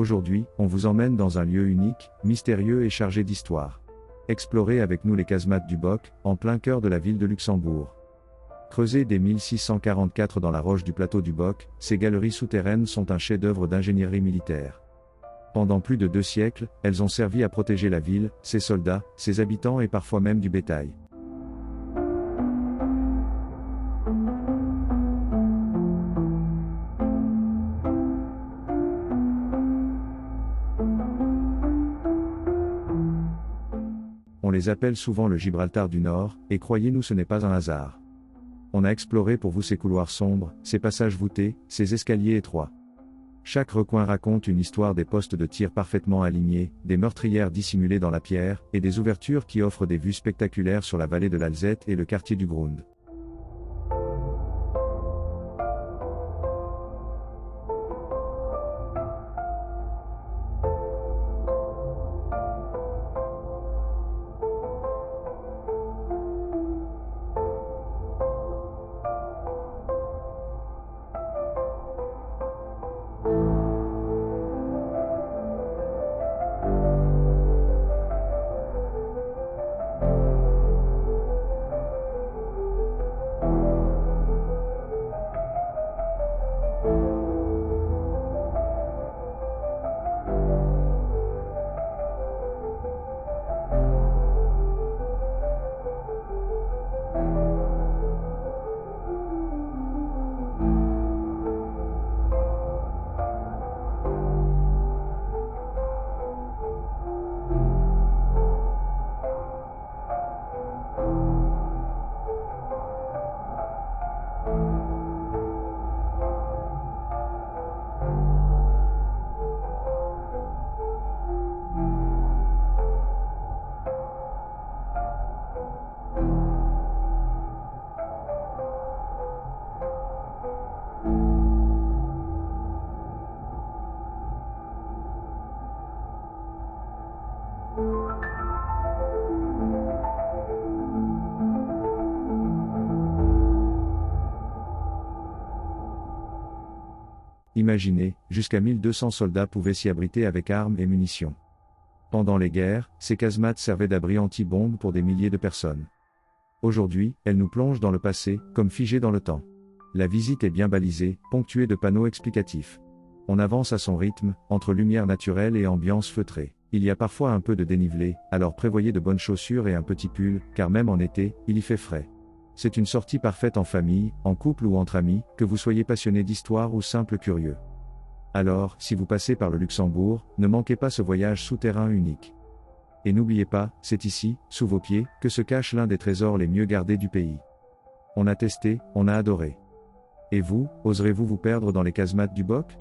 Aujourd'hui, on vous emmène dans un lieu unique, mystérieux et chargé d'histoire. Explorez avec nous les casemates du Boc, en plein cœur de la ville de Luxembourg. Creusées dès 1644 dans la roche du plateau du Boc, ces galeries souterraines sont un chef-d'œuvre d'ingénierie militaire. Pendant plus de 2 siècles, elles ont servi à protéger la ville, ses soldats, ses habitants et parfois même du bétail. On les appelle souvent le Gibraltar du Nord, et croyez-nous, ce n'est pas un hasard. On a exploré pour vous ces couloirs sombres, ces passages voûtés, ces escaliers étroits. Chaque recoin raconte une histoire, des postes de tir parfaitement alignés, des meurtrières dissimulées dans la pierre, et des ouvertures qui offrent des vues spectaculaires sur la vallée de l'Alzette et le quartier du Grund. Imaginez, jusqu'à 1200 soldats pouvaient s'y abriter avec armes et munitions. Pendant les guerres, ces casemates servaient d'abri anti-bombes pour des milliers de personnes. Aujourd'hui, elles nous plongent dans le passé, comme figées dans le temps. La visite est bien balisée, ponctuée de panneaux explicatifs. On avance à son rythme, entre lumière naturelle et ambiance feutrée. Il y a parfois un peu de dénivelé, alors prévoyez de bonnes chaussures et un petit pull, car même en été, il y fait frais. C'est une sortie parfaite en famille, en couple ou entre amis, que vous soyez passionné d'histoire ou simple curieux. Alors, si vous passez par le Luxembourg, ne manquez pas ce voyage souterrain unique. Et n'oubliez pas, c'est ici, sous vos pieds, que se cache l'un des trésors les mieux gardés du pays. On a testé, on a adoré. Et vous, oserez-vous vous perdre dans les casemates du Boc ?